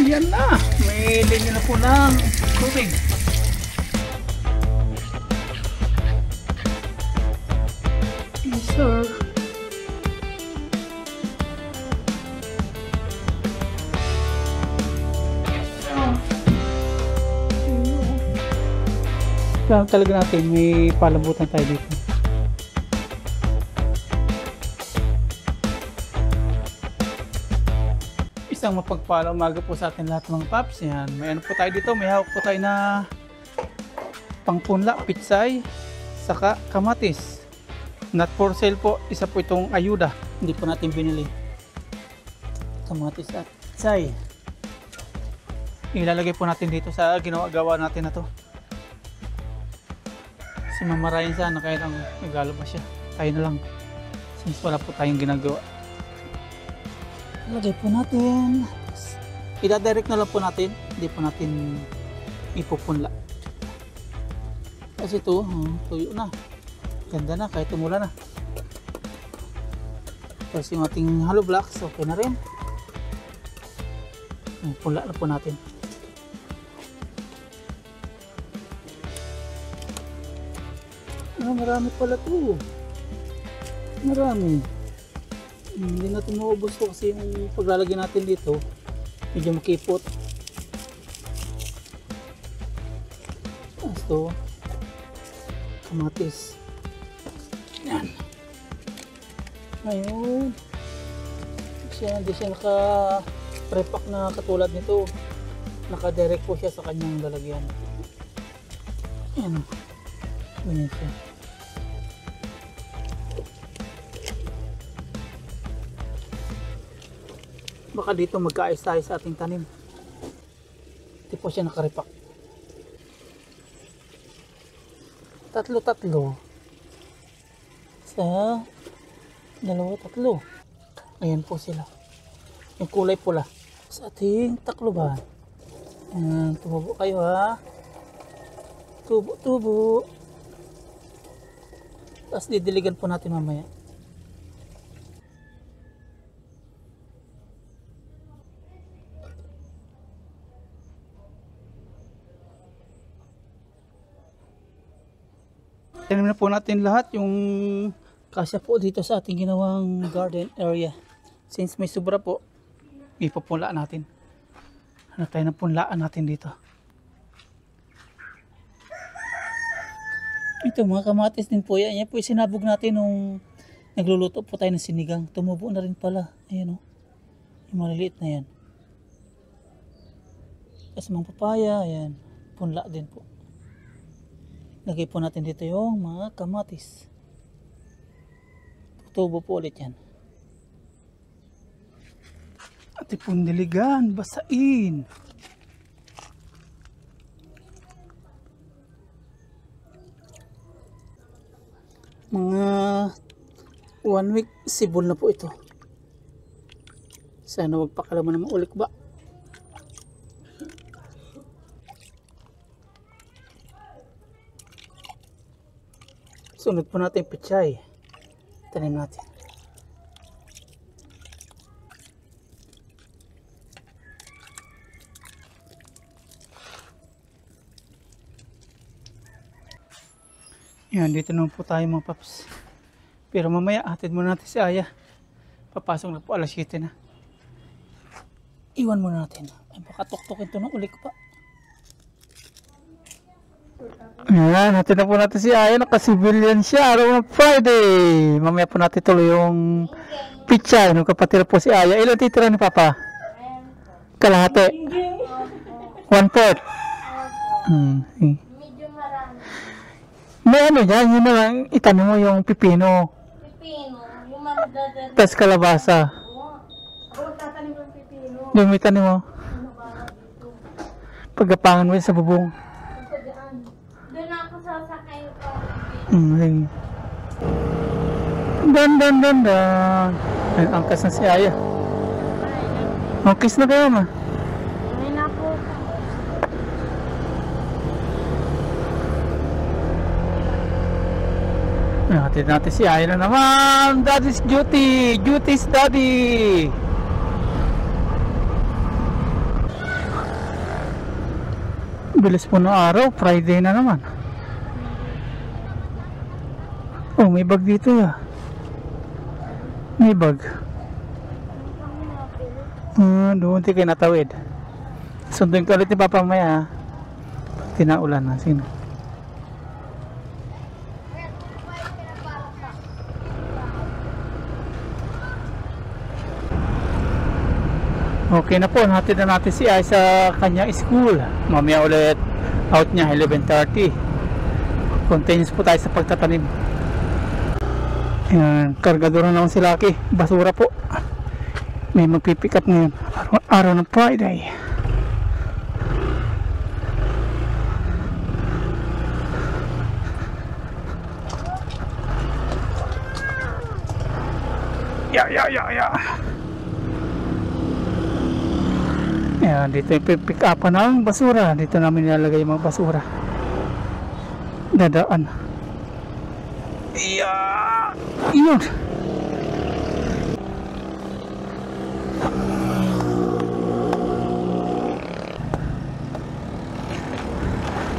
Ayan na, may linya na po ng tubig. Yes sir. Kaya talaga natin may palambutan tayo dito. Isang mapagpalang umaga po sa atin lahat mga paps. Yan. May ano po tayo dito, may hawak po tayo na pangpunla, pitsay, saka kamatis. Not for sale po, isa po itong ayuda. Hindi po natin binili. Kamatis at pitsay. Ilalagay po natin dito sa ginawa-gawa natin na to. Si Mama Ryan sana kaya lang naglalabas siya. Tayo na lang. Since wala po tayong ginagawa. Lagay po natin. Ida-direct na lang po natin. Hindi po natin ipupunla. Kasi ito, tuyo na. Ganda na kahit tumula na. Tapos yung ating hollow blocks, okay na rin. Punla na po natin. Marami pala to. Marami. Hindi natin maubos to kasi yung paglalagay natin dito medyo makipot. Ito kamatis. Yan. Ngayon hindi siya naka prepack na katulad nito. Naka direct po siya sa kanyang lalagyan. Yan. Ganyan siya. Baka dito magkaayos-ayos sa ating tanim. Hindi po siya nakaripak. Tatlo-tatlo. Sa dalawa-tatlo. Ayan po sila. Yung kulay pula. Sa ating takloban. Ayan, tumubo kayo ha. Tubo-tubo. Tapos didiligan po natin mamaya. Tanim na po natin lahat yung kasya po dito sa ating ginawang garden area. Since may sobra po, ipupunlaan natin. Ano tayo ng punlaan natin dito. Ito mga kamatis din po yan. Yan po sinabog natin nung nagluluto po tayo ng sinigang. Tumubo na rin pala. Ayan o. Yung maliliit na yan. Tapos mga papaya. Ayan. Punla din po. Lagay po natin dito yung mga kamatis. Tutubo po ulit yan. At ipong diligan, basain. Mga 1 week sibol na po ito. Sana wag pakalaman na maulik ba. Sunod po natin yung pechay. Tanim natin. Yan, dito naman po tayo mga paps. Pero mamaya, hatid muna natin si Aya. Papasok na po, alas 7 na. Iwan muna natin. Ay, baka tuktukin ito ng ulik pa. Ayan, natin na po natin si Aya. Naka-civilian siya. Araw ng Friday. Mamaya po natin tuloy yung pizza. Nung kapatira po si Aya. Ilan titira ni Papa? Kalahati. 1/4. Medyo marami. May ano dyan, yun na lang. Itanim mo yung pipino. Pipino. Yung mamdadari. Tapos kalabasa. Ako tatanim ng pipino. Yung may tanim mo. Ano ba dito? Pagkapangan mo yun sa bubong. Doon ako sasakay pa. Sige. Dan. Ayun, angkas na si Aya. Kiss na kayo ma. May na po. Hatid natin si Aya na naman. Daddy's duty. Duty's daddy. Bilis po ng araw, Friday na naman. Oh, may bag dito ya. May bag. Doon di kayo natawid. Sunduin ko ulit ni Papa maya. Pag tinaulan na. Sino? Okay na po, natin na natin si Ay sa kanya school. Mamaya ulit out niya 11:30. Continuous po tayo sa pagtatanim. Ayan, kargador na naman si Lucky. Basura po. May magpipick up ngayon. Araw ng Friday. Ya. Ayan, dito yung pick up ng basura. Dito namin nilalagay yung mga basura. Dadaan. Yun.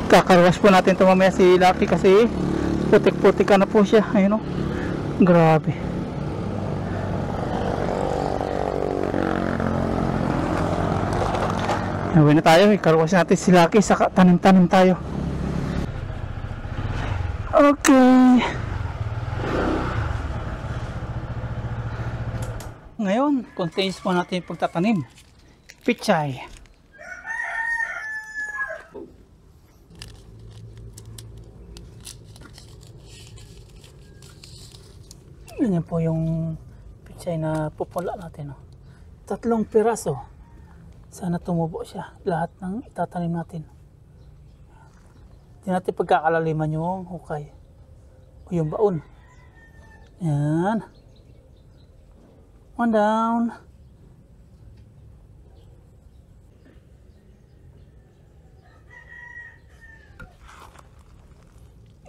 Kakarwash po natin ito mamaya si Lucky kasi putik-putik na po siya. Ayun o. Grabe. Uwi na tayo. Ikarwash natin si Lucky. Saka tanim-tanim tayo. Okay. Ngayon, contains po natin yung pagtatanim. Pichay. Ganyan po yung pichay na pupula natin. 3 piraso. Sana tumubo siya. Lahat ng itatanim natin. Hindi natin pagkakalaliman yung hukay. O yung baon. Yan. One down.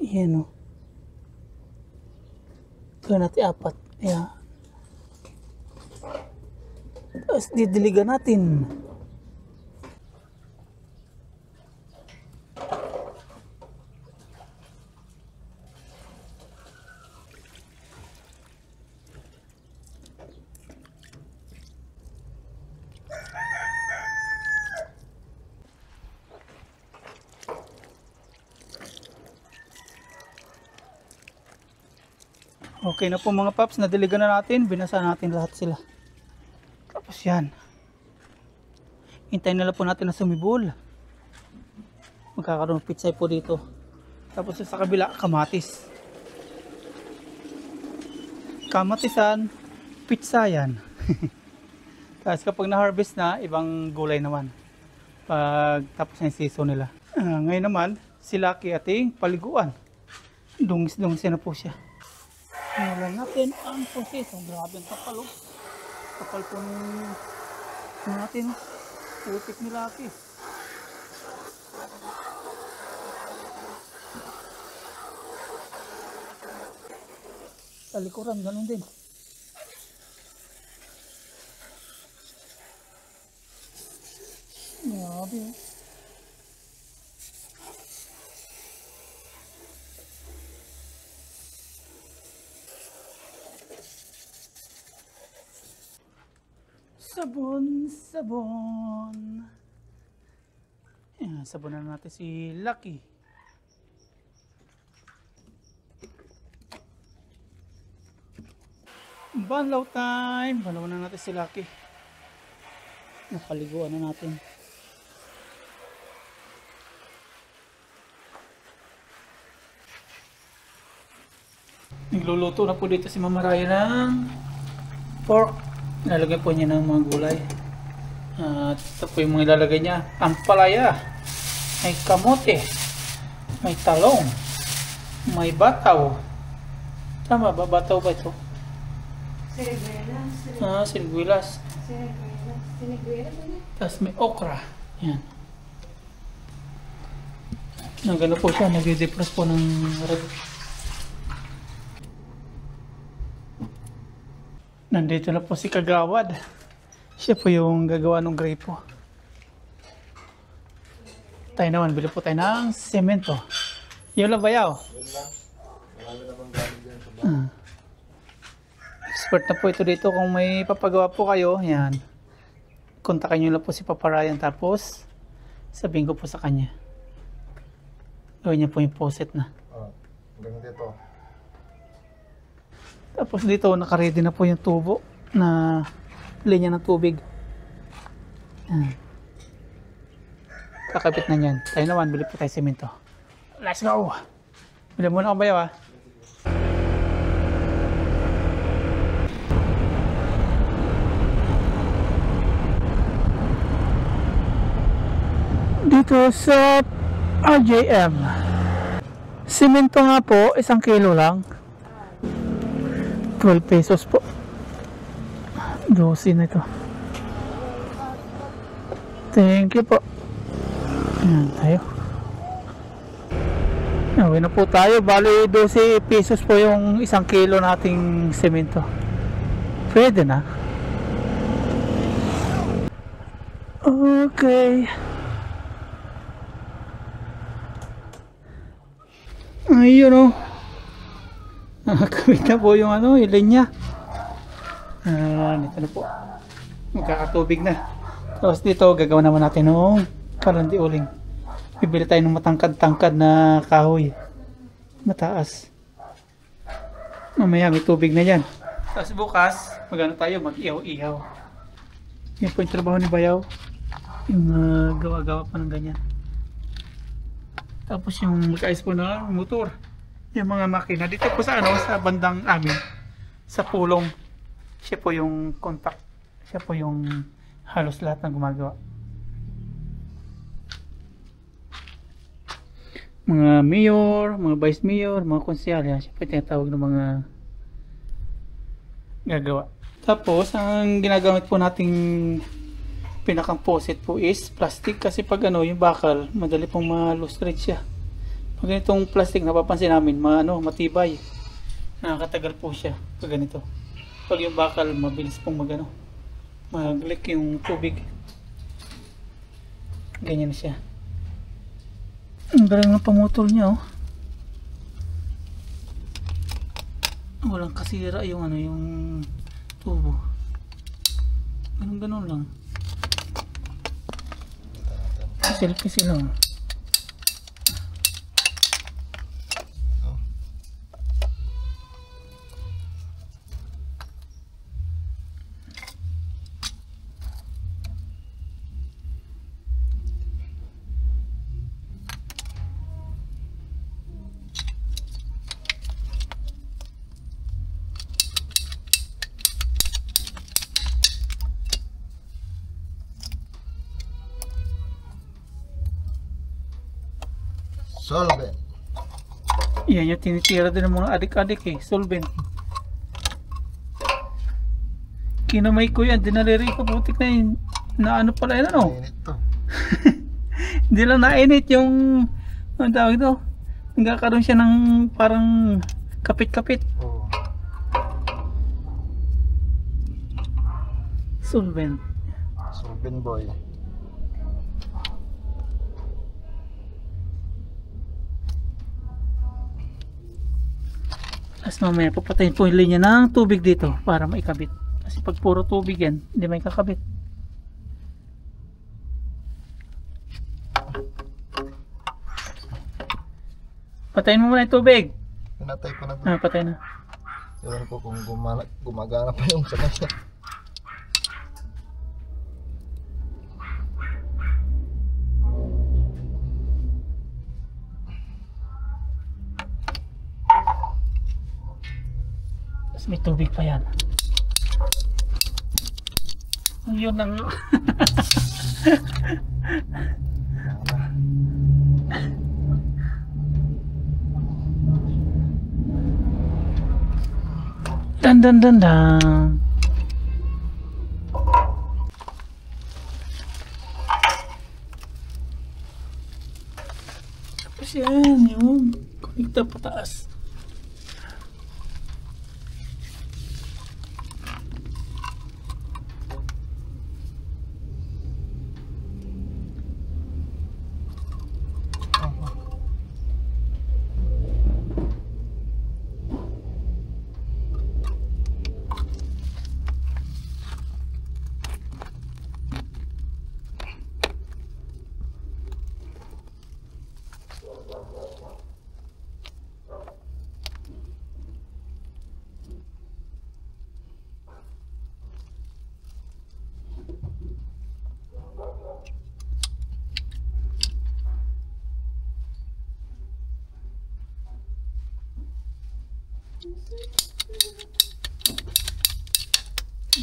Yan o. Gawin natin 4. Yan. Tapos didiligan natin. Okay na po mga paps, nadiligan na natin, binasa natin lahat sila. Tapos yan. Hintayin na lang po natin na sumibol. Magkakaroon ng pitsay po dito. Tapos sa kabila, kamatis. Kamatisan, pitsayan. Tapos kapag na-harvest na, ibang gulay naman. Pag tapos na yung season nila. Ngayon naman, si Lucky ating paliguan. Dungis-dungis na po siya. Simulan natin ang proseso. Grabe ang kapal, oh. Kapal po natin. Putik ni Lucky. Sa likuran, ganun din. Grabe, oh. Sabon. Ayan, sabonan natin si Lucky. Banlaw time. Banlaw na natin si Lucky. Napaliguan na natin. Nagluluto na po dito si Mama Raya ng pork. Ilalagay po niya ng mga gulay. At ito po yung mga ilalagay niya. Ampalaya, may kamote, may talong, may bataw. Tama ba? Bataw ba ito? Siniguelas. Siniguelas. Siniguelas. Tapos may okra. Yan. Gano'n po siya. Nag-defrost po ng red. Nandito na po si Kagawad. Siya po yung gagawa ng grape po. Tayo naman, bili po tayo ng semento. Yun lang bayaw. Yun lang. Marami namang gamit dyan sa bahay. Expert na po ito dito. Kung may papagawa po kayo, yan. Kontakin nyo lang po si Papa Ryan. Tapos, sabihin ko po sa kanya. Gawin niya po yung faucet na. Oh, hanggang dito. Tapos dito, nakaready na po yung tubo na linya ng tubig. Yan. Kakabit na yan. Tayo naman, bili po tayo semento. Let's go! Bili muna akong bayaw ah. Dito sa RJM. Semento nga po, 1 kilo lang. 12 pesos po. 12 na ito. Thank you po. Ayan tayo. Uwi na po tayo. Bali 12 pesos po yung 1 kilo nating semento. Pwede na. Okay. Ayun o. Nakakabit na po yung yung linya. Ito na po. Magkakatubig na. Tapos dito, gagawin naman natin ng parang uling. Bibili tayo ng matangkad-tangkad na kahoy. Mataas. Mamaya may tubig na yan. Tapos bukas, magano tayo, mag-ihaw-ihaw. Yan po yung trabaho ni Bayaw. Yung gawa-gawa pa ng ganyan. Tapos yung mag-ayos po na motor. Yung mga makina. Dito po sa sa bandang amin. Sa pulong. Siya po yung contact. Siya po yung halos lahat ng gumagawa. Mga mayor, mga vice mayor, mga konsyal. Siya po yung tinatawag ng mga gagawa. Tapos, ang ginagamit po nating pinakang faucet po is plastic kasi pag yung bakal, madali pong ma-lustrate siya. Pag ganitong plastic, napapansin namin, matibay. Nakakatagal po siya pag ganito. Pag yung bakal, mabilis pong mag-leak yung tubig. Ganyan siya. Ang galing ng pamutol niya, oh. Walang kasira yung yung tubo. Ganun lang. Selfie sila. Solvent. Yan yung tinitira din ng mga adik-adik solvent. Kinamay ko yan, dinaliri ko, putik na yun. Na pala yan Mainit to. Hindi lang nainit yung, ang tawag ito, nagkakaroon siya ng parang kapit-kapit. Oo. Solvent. Solvent boy. Tapos mamaya papatayin po yung linya ng tubig dito para maikabit. Kasi pag puro tubig yan, hindi may kakabit. Patayin mo muna yung tubig. Pinatay ko na. Patay na. Ewan ko kung gumagana pa yung sakay niya. Tapos may tubig pa yan. Yun ang dan dan dan dan. Tapos yan yung konekta pataas.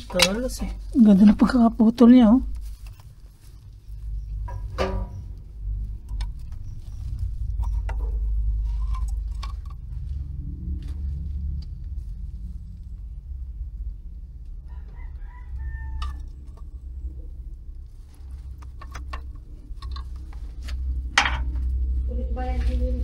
Talas eh. Ang ganda na pagkakaputol niya oh. Ulit ba yan din?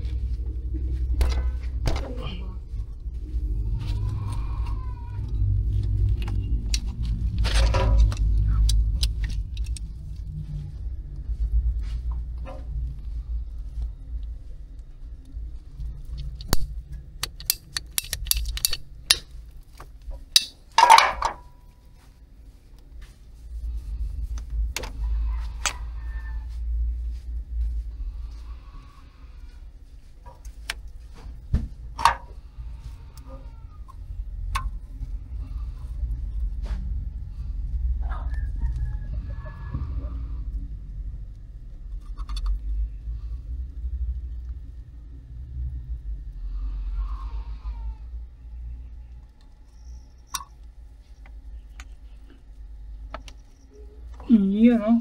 Iyon oh.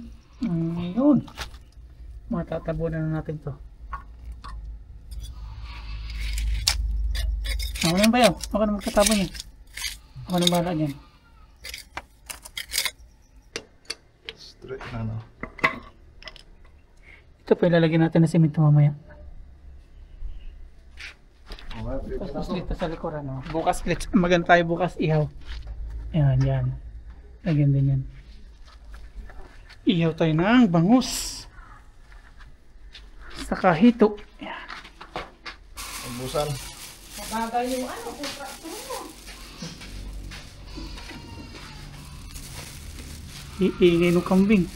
Yun. Matatabunan na natin to. Ako na ba yun? Ako na magkatabo niya. Ako na bahala niyan. Straight na no. Ito pa ilalagyan natin na simento mamaya. Okay, pwede na Tapos to. dito sa likuran oh. Bukas let's magan tayo bukas ihaw. Yan, yan. Lagyan din yan. Ihaw tayo ng bangus. Saka hito. Yan. Ubusan. Mabagal yung ano, kupraso mo. Iingay ng kambing.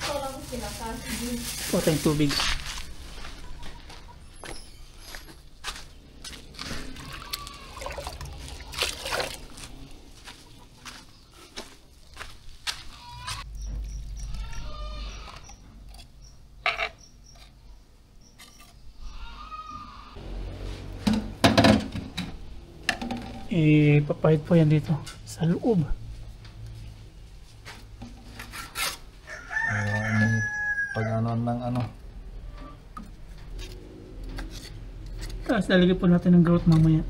Parang sinasasi din. Ito tayong tubig. Papahid po yan dito sa loob. Pag-ano ng ano. Tapos lalagyan po natin ng grout mamaya.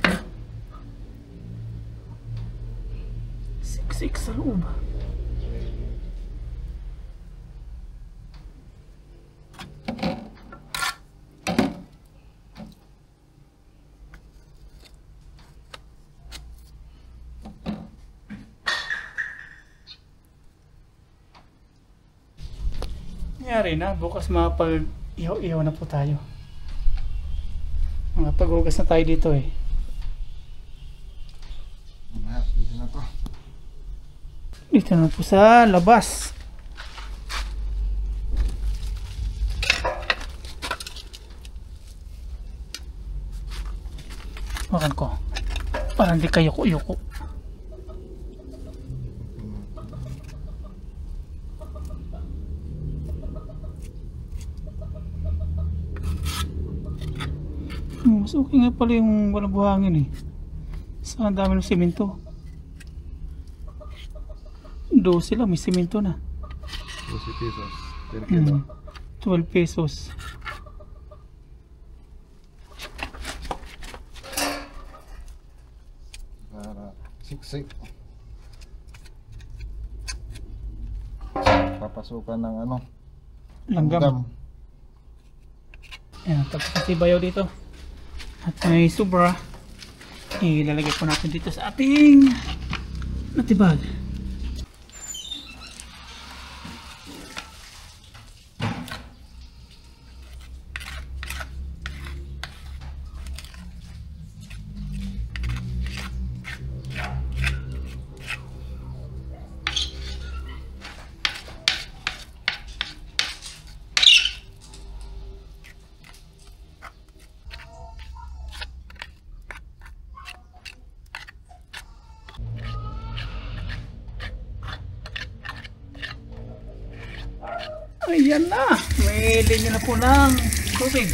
Siksik sa loob. Nangyari na, bukas mapag-ihaw-ihaw na po tayo. Mapag-ugas na tayo dito eh. Pwede na to. Dito na po sa labas. Makan ko. Parang di kayo yuko. Mas okay nga pala yung walang buhangin eh. Saan dami ng simento. 12 lang, may simento na. 12 pesos. Per kilo. 12 pesos. Para siksik. Papasukan ng ano. Langgam. Ayan, tapos may bayaw dito. At may sobra. Ilalagay po natin dito sa ating natibag. Ayan na, may linya na po ng tubig.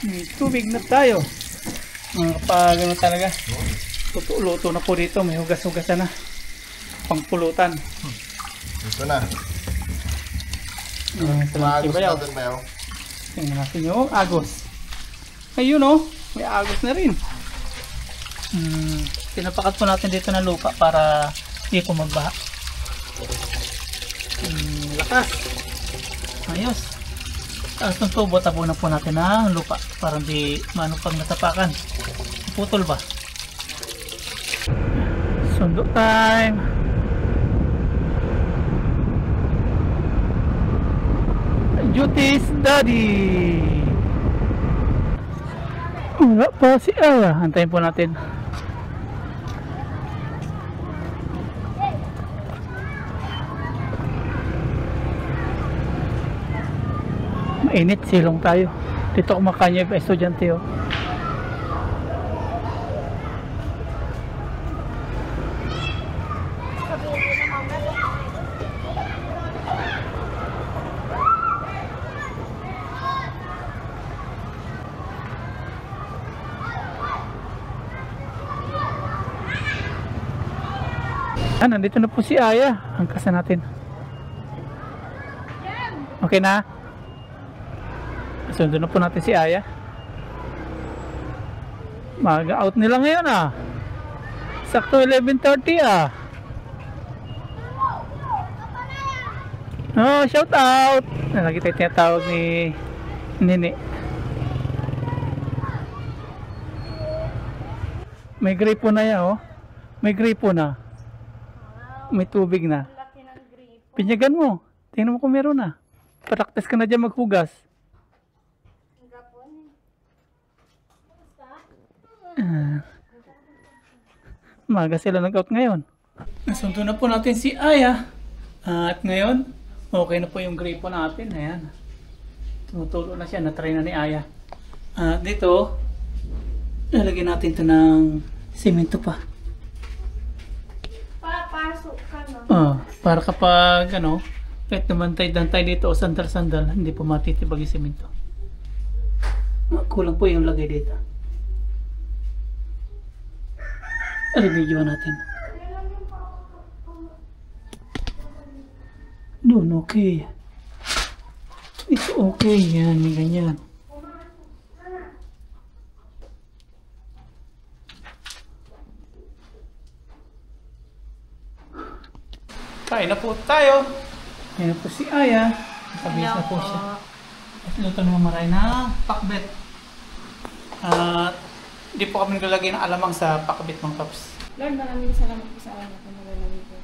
May tubig na tayo. Kapag ano talaga, luto na po dito, may hugas-hugasan na. Pangpulutan. Ito na. Sa bayaw. natin bayaw. Tingnan natin yung agos. Ayun oh, may agos na rin. Pinapakat po natin dito ng lupa para hindi po magbaha. Lakas. Ayos. Tapos ng tubo, tabunan po natin ng lupa para hindi maano pag natapakan. Putol ba? Sundo time. Duties Daddy. Wala pa si Aya. Antayin po natin. Mainit, silong tayo. Dito kumakain yung estudyante oh. Nandito na po si Aya. Angkasan natin. Okay na? Sundo na po natin si Aya. Mag-out nila ngayon ah. Sakto 11:30 ah. Oh, shout out. Lagi tayo tinatawag ni Nini. May gripo na yan oh. May gripo na. May tubig na. Laki ng gripo. Pinyagan mo. Tingnan mo kung meron na. Paraktas ka na dyan maghugas. Maga sila nag-out ngayon. Nasundo na po natin si Aya. At ngayon, okay na po yung gripo natin. Ayan. Tumutulo na siya. Natry na ni Aya. Dito, lalagyan natin ito ng simento pa. Papasok ka na. Para kapag ano, kahit namantay-dantay dito o sandal-sandal, hindi po matitibag yung simento. Kulang po yung lagay dito. Review natin. Doon, okay. It's okay. Yan, ganyan. Kain na po tayo. Ayan na po si Aya. Nakabis na po siya. At luto naman maray na pakbet. At hindi po kami naglalagay ng alamang sa pakbet mga paps. Lord, maraming salamat po sa akin kung nagalamig ko.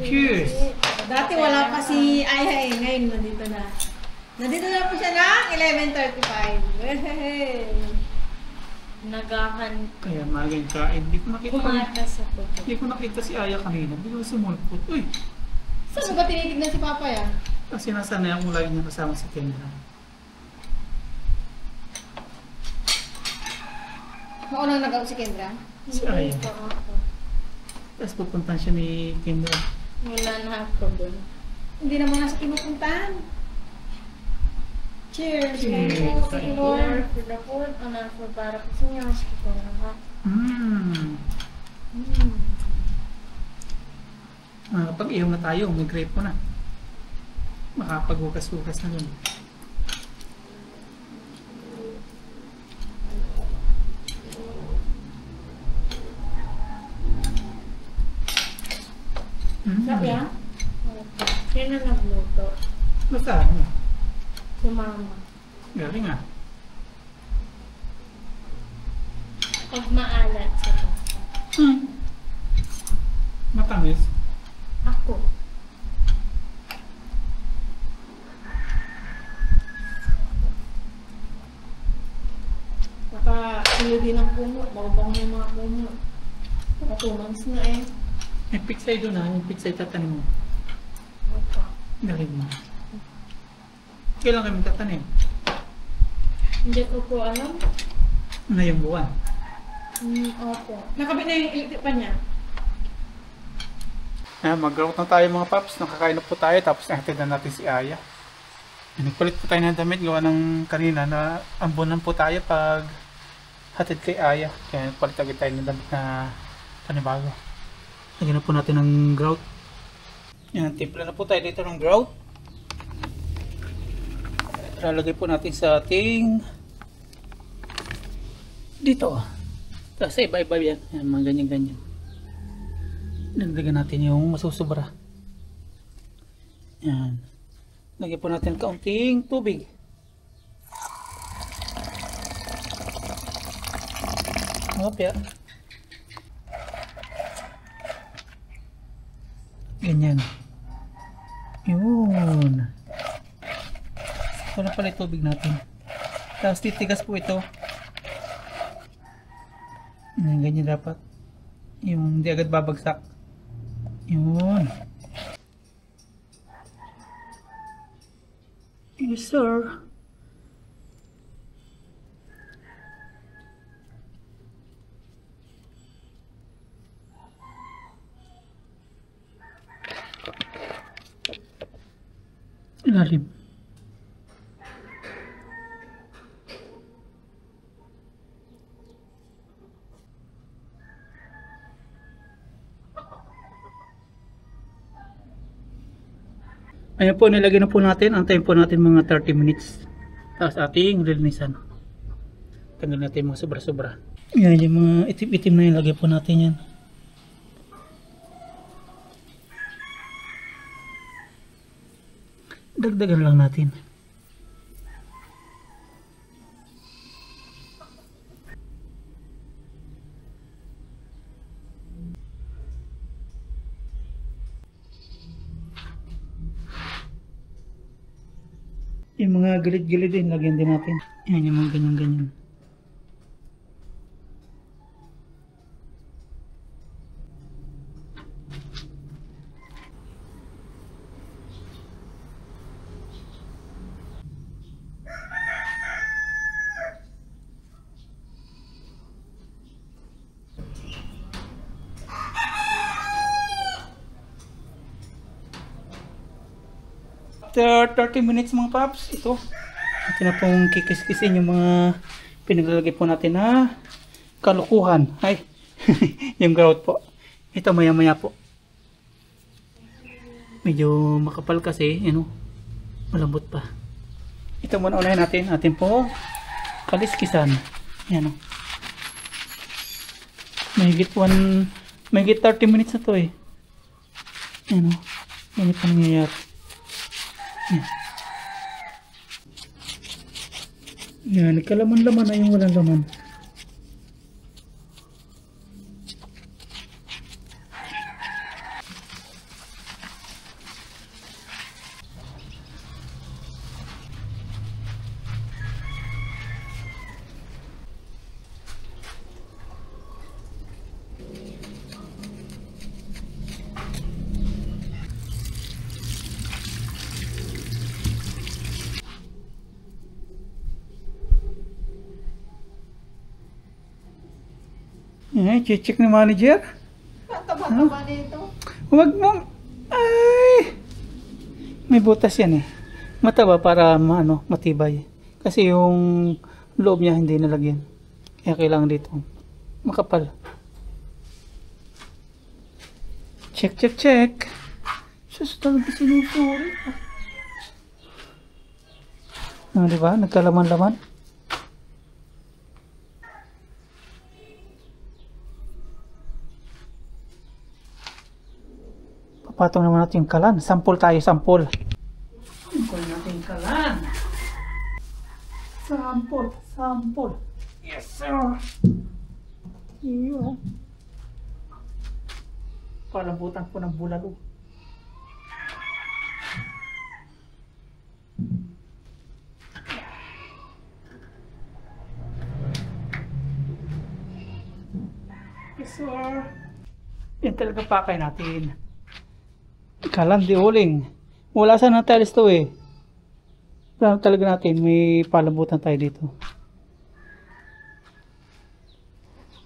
Cheers! Dati wala pa si Aya eh. Ngayon, nandito na. Nandito na po siya ng 11:35. Hey! Nagahan. Kaya maging kain. Hindi ko nakita. Pumatas ako. Hindi ko nakita si Aya kanina. Bigla sumulpot. Uy! Saan mo ba tinitignan si Papa yan? Kasi nasanay akong lagi niya kasama si Kendra. Maunang nag-out si Kendra? Si Aya. Hindi pa ako. Tapos pupuntahan siya ni Kendra. Wala na ako doon. Hindi naman nasa pinupuntahan. Cheers! Cheers. Thank you, Lord, for the food and for para po sa inyo. Hospital na ha. Pag ihaw na tayo, may grape po na. Makapaghukas-hukas na dun. Sabi ha? Sino nagluto? Basta ano? Si Mama. Galing ah. Pag maalat sa Papa. Matamis. Ako. Naka-iyo din ang puno. Babang yung mga puno. Mga 2 months na eh. May pitsay doon ha. Yung pitsay tatanim mo. Opo. Galing mo. Kailan kami tatanim? Hindi ko po alam. Na yung buwan. Opo. Nakabit na yung electric pan niya. Mag-out na tayo mga paps. Nakakain na po tayo. Tapos nahatid na natin si Aya. Nagpalit po tayo ng damit gawa ng kanina na ambunan po tayo pag hatid kay Aya. Kaya nagpalit agad tayo ng damit na panibago. Lagyan na po natin ng grout. Yan, timpla na po tayo dito ng grout. Lalagay po natin sa ating dito. Tapos iba-iba yan. Yan, mga ganyan-ganyan. Nagdagan natin yung masusubra. Yan. Lagyan po natin kaunting tubig. Mapya. Ganyan. Yun. Ito na pala yung tubig natin. Tapos titigas po ito. Ganyan dapat. Yung hindi agad babagsak. Yun. Yes, sir. Ilalim. Ayan po, nilagay na po natin. Antayin po natin mga 30 minutes. Tapos ating lilinisan. Tanggal natin mga sobra-sobra. Yan, yung mga itim-itim na ilagay po natin yan. Dagdagan lang natin. Yung mga gilid-gilid din, lagyan din natin. Yan, yung mga ganyan-ganyan. After 30 minutes mga paps, ito. Ito na pong kikis-kisin yung mga pinaglalagay po natin na kalukuhan. Ay, yung grout po. Ito maya-maya po. Medyo makapal kasi, malambot pa. Ito muna unahin natin. Atin po kaliskisan. Yan o. Mahigit 30 minutes na to eh. Yan o. Yan yung pangyayari. Yan, nagkalaman-laman na yung walang laman. Check ni manager. Taba-taba nito. Huwag mo. Ay! May butas yan eh. Mataba para matibay. Kasi yung loob niya hindi nalagyan. Kaya kailangan dito makapal. Check. Sus, talaga sinusuri. Diba? Nagkalaman-laman. Patong naman natin yung kalan. Sample tayo, sample. Sample natin yung kalan. Sample. Yes, sir. Iyo. Palambutan po ng bulalo. Yes, sir. Yan talaga pakay natin. Kalan di uling. Wala sa natalis to eh. Plano talaga natin. May palambutan tayo dito.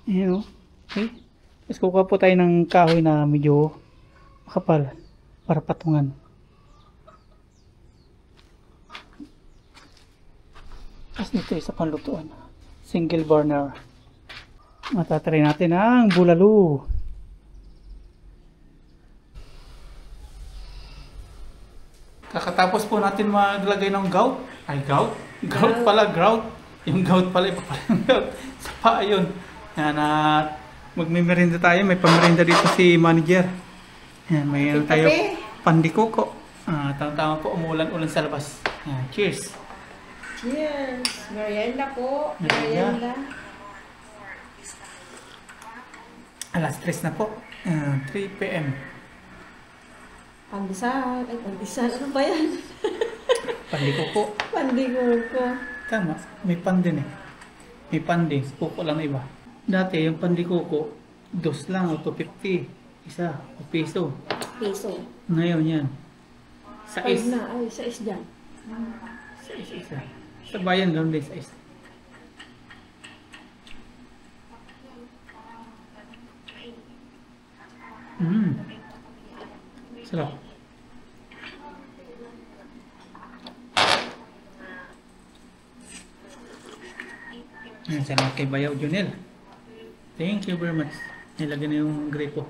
Ayan o. Okay. Tapos kukuha po tayo ng kahoy na medyo makapal. Para patungan. Tapos dito isa pang lutuan. Single burner. Matatry natin ang bulalo. Kakatapos po natin maglagay ng gout. Ay, gout? Gout pala, grout. Yung gout pala, iba pala yung gout. Sa paa yun. Yan, magmimerinda tayo. May pamerinda dito si manager. Yan, may ano tayo, pandikoko. Tama-tama po, umulan-ulan sa labas. Yan, cheers. Cheers! Merienda po. Merienda. Merienda. Alas 3 na po. 3 p.m. Pandesal. Ay, pandesal. Ano ba yan? Pandikoko. Pandigoko. Tama, may pan din eh. May pan din, kuko lang iba. Dati yung pandikoko, 2 lang o 250. Isa, o piso. Piso. Ngayon yan. 6. Na. Ay, 6 dyan. 6 isa. Sa bayan lang din 6. Sarap. Ayan, salamat kay Bayaw Junel. Thank you very much. Nilagay na yung gripo.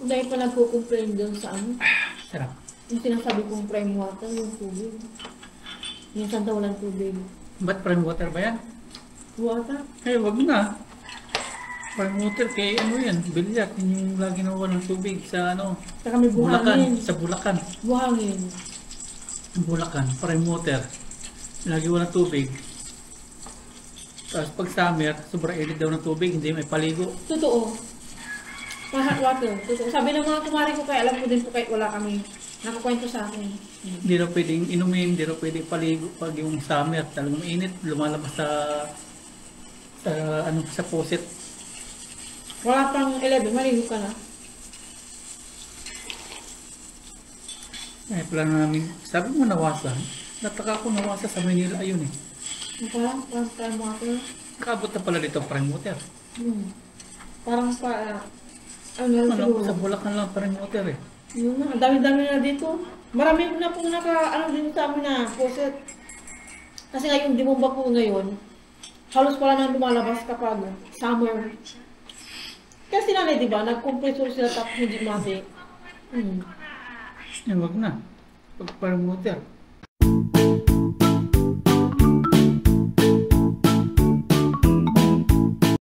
Dahil pa nagko-complain doon sa ano. Sarap. Yung sinasabi kong prime water, yung tubig. Minsan daw walang tubig. Ba't prime water ba yan? Water? Eh, wag na. Prime water, kay ano yan? Bilyat. Yun yung lagi nawalan ng tubig sa ano? Saka may buhangin. Bulacan. Sa Bulacan. Buhangin. Bulacan. Prime water. Lagi walang tubig. Tapos pag summer, sobrang init daw ng tubig, hindi may paligo. Totoo. Hot water. Totoo. Sabi ng mga kumari ko kaya alam ko din po kahit wala kami. Nakakwento sa akin. Hindi na pwedeng inumin, hindi na pwedeng paligo pag yung summer. Talagang mainit, lumalabas sa ano sa faucet. Wala pang 11, maligo ka na. Eh, plano namin, sabi mo nawasan. Nataka ko nawasa sa Manila, ayun eh. Parang prime water. Kaabot na pala dito prime water. Parang pa, ano Ano, siguro. sa Bulacan lang prime water eh. Yun na, ang dami-dami na dito. Marami na pong ano din sa amin na faucet. Kasi ngayon, dimumba po ngayon, halos wala nang lumalabas kapag summer. Kasi nanay, di ba, nag-compressor sila tapos hindi mati. Eh, wag na. Pag prime water.